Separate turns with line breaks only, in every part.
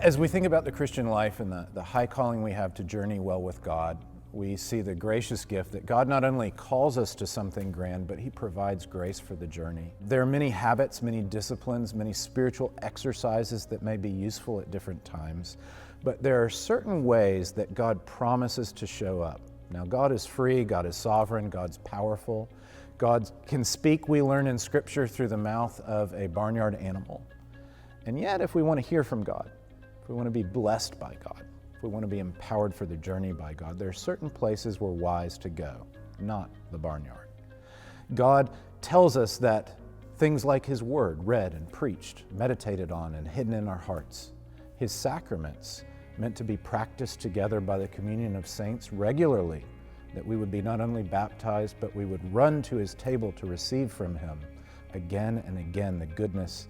As we think about the Christian life and the high calling we have to journey well with God, we see the gracious gift that God not only calls us to something grand, but He provides grace for the journey. There are many habits, many disciplines, many spiritual exercises that may be useful at different times, but there are certain ways that God promises to show up. Now, God is free, God is sovereign, God's powerful. God can speak, we learn in Scripture, through the mouth of a barnyard animal. And yet, if we want to hear from God, if we want to be blessed by God, if we want to be empowered for the journey by God, there are certain places we're wise to go, not the barnyard. God tells us that things like His Word, read and preached, meditated on, and hidden in our hearts, His sacraments, meant to be practiced together by the communion of saints regularly, that we would be not only baptized, but we would run to His table to receive from Him again and again the goodness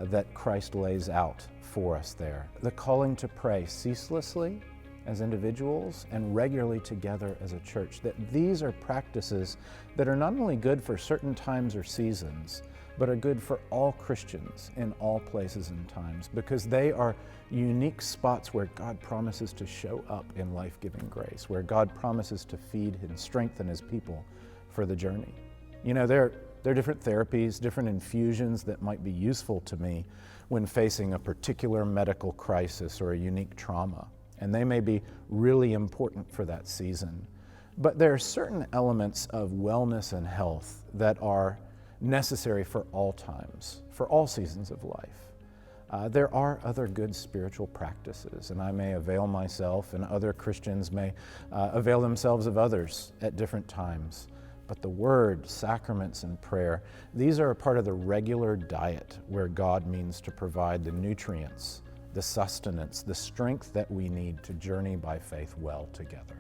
that Christ lays out for us there. The calling to pray ceaselessly as individuals and regularly together as a church, that these are practices that are not only good for certain times or seasons, but are good for all Christians in all places and times, because they are unique spots where God promises to show up in life-giving grace, where God promises to feed and strengthen His people for the journey. You know, there are different therapies, different infusions that might be useful to me when facing a particular medical crisis or a unique trauma, and they may be really important for that season. But there are certain elements of wellness and health that are necessary for all times, for all seasons of life. There are other good spiritual practices, and I may avail myself, and other Christians may avail themselves of others at different times. But the Word, sacraments, and prayer, these are a part of the regular diet where God means to provide the nutrients, the sustenance, the strength that we need to journey by faith well together.